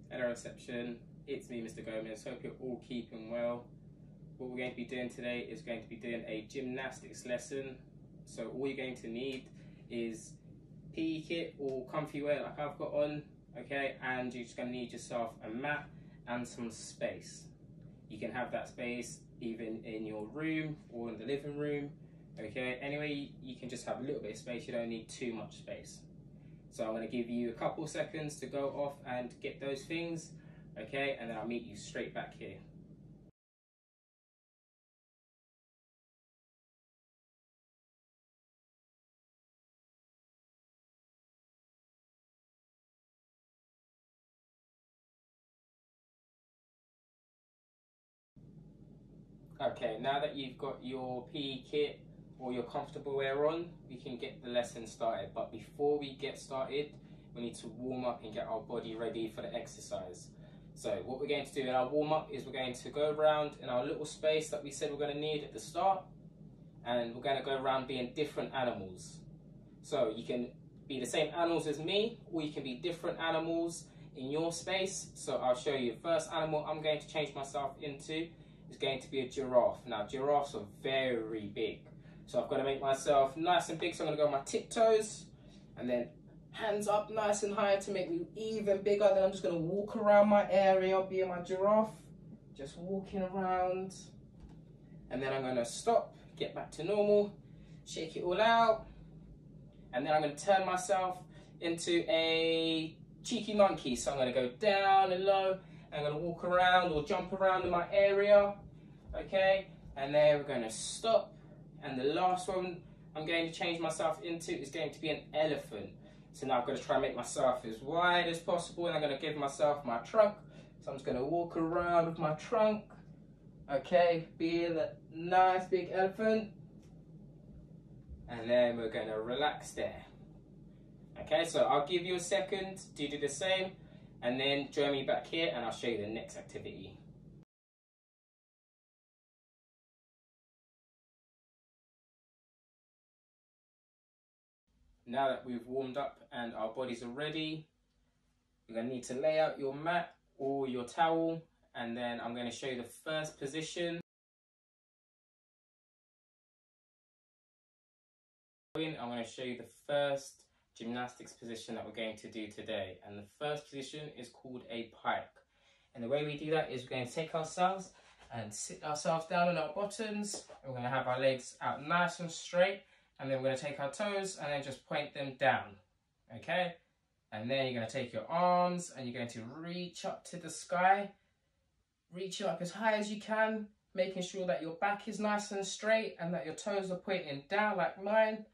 Hello reception, it's me Mr Gomes, hope you're all keeping well. What we're going to be doing today is going to be doing a gymnastics lesson. So all you're going to need is PE kit or comfy wear like I've got on, okay, and you're just going to need yourself a mat and some space. You can have that space even in your room or in the living room, okay. Anyway, you can just have a little bit of space, you don't need too much space. So I'm going to give you a couple seconds to go off and get those things, okay, and then I'll meet you straight back here. Okay, now that you've got your PE kit or your comfortable wear on, we can get the lesson started. But before we get started, we need to warm up and get our body ready for the exercise. So what we're going to do in our warm up is we're going to go around in our little space that we said we're going to need at the start, and we're going to go around being different animals. So you can be the same animals as me, or you can be different animals in your space. So I'll show you. The first animal I'm going to change myself into is going to be a giraffe. Now giraffes are very big, so I've got to make myself nice and big. So I'm going to go on my tiptoes and then hands up nice and high to make me even bigger. Then I'm just going to walk around my area, being my giraffe, just walking around, and then I'm going to stop, get back to normal, shake it all out, and then I'm going to turn myself into a cheeky monkey. So I'm going to go down and low, I'm going to walk around or jump around in my area, okay, and then we're going to stop. And the last one I'm going to change myself into is going to be an elephant. So now I've got to try and make myself as wide as possible, and I'm going to give myself my trunk. So I'm just going to walk around with my trunk, okay, being a nice big elephant, and then we're going to relax there. Okay, so I'll give you a second to do the same, and then join me back here and I'll show you the next activity. Now that we've warmed up and our bodies are ready, you're going to need to lay out your mat or your towel, and then I'm going to show you the first position. I'm going to show you the first gymnastics position that we're going to do today, and the first position is called a pike. And the way we do that is we're going to take ourselves and sit ourselves down on our bottoms. We're going to have our legs out nice and straight, and then we're going to take our toes and then just point them down, okay? And then you're going to take your arms and you're going to reach up to the sky, reach up as high as you can, making sure that your back is nice and straight and that your toes are pointing down like mine.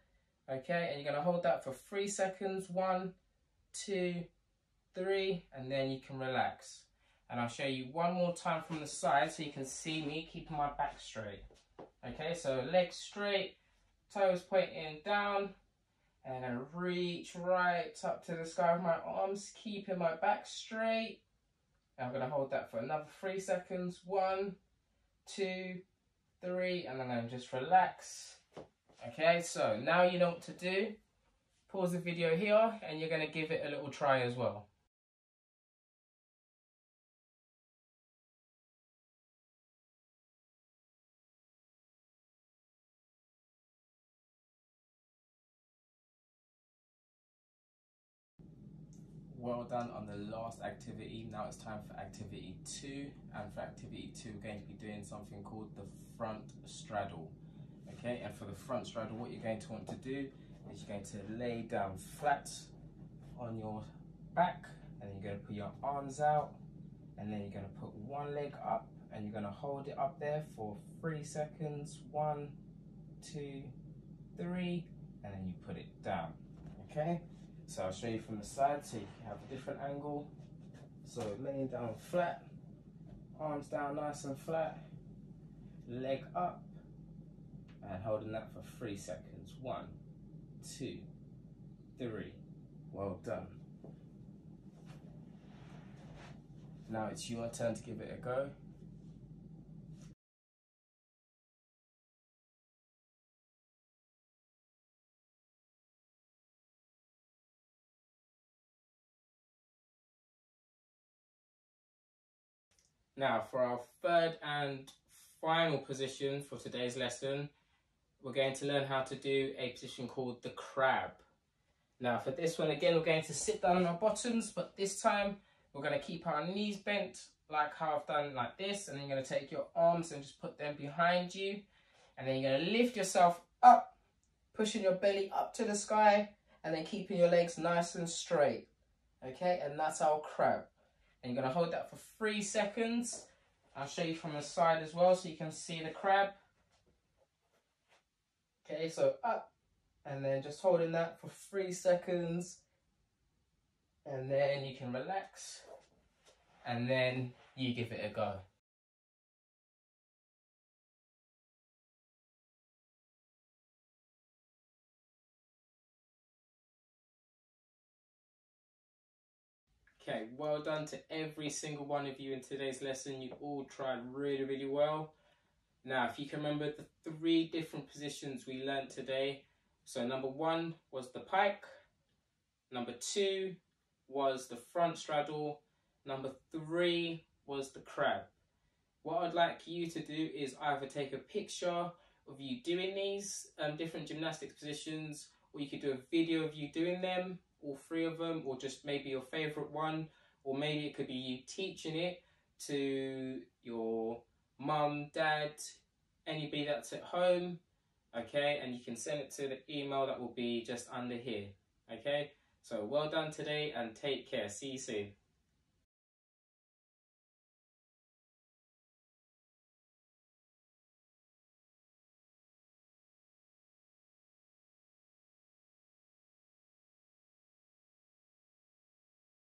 Okay, and you're going to hold that for 3 seconds. 1, 2, 3, and then you can relax. And I'll show you one more time from the side so you can see me keeping my back straight. Okay, so legs straight, toes pointing down, and I'm going to reach right up to the sky with my arms, keeping my back straight. And I'm going to hold that for another 3 seconds. 1, 2, 3, and I'm going to just relax. Okay, so now you know what to do. Pause the video here and you're going to give it a little try as well. Well done on the last activity. Now it's time for activity 2, and for activity 2 we're going to be doing something called the front straddle. Okay, and for the front straddle, what you're going to want to do is you're going to lay down flat on your back, and then you're going to put your arms out, and then you're going to put one leg up and you're going to hold it up there for 3 seconds. 1, 2, 3, and then you put it down. Okay, so I'll show you from the side so you can have a different angle. So laying down flat, arms down nice and flat, leg up, and holding that for 3 seconds. 1, 2, 3. Well done. Now it's your turn to give it a go. Now for our third and final position for today's lesson, we're going to learn how to do a position called the crab. Now for this one, again, we're going to sit down on our bottoms, but this time we're going to keep our knees bent like how I've done like this, and then you're going to take your arms and just put them behind you, and then you're going to lift yourself up, pushing your belly up to the sky, and then keeping your legs nice and straight. Okay, and that's our crab. And you're going to hold that for 3 seconds. I'll show you from the side as well so you can see the crab. Okay, so up, and then just holding that for 3 seconds, and then you can relax, and then you give it a go. Okay, well done to every single one of you in today's lesson. You all tried really, really well. Now, if you can remember the 3 different positions we learned today. So number 1 was the pike. Number 2 was the front straddle. Number 3 was the crab. What I'd like you to do is either take a picture of you doing these different gymnastics positions, or you could do a video of you doing them, all 3 of them, or just maybe your favorite one, or maybe it could be you teaching it to your mum, dad, anybody that's at home, okay, and you can send it to the email that will be just under here, okay. So well done today and take care. See you soon.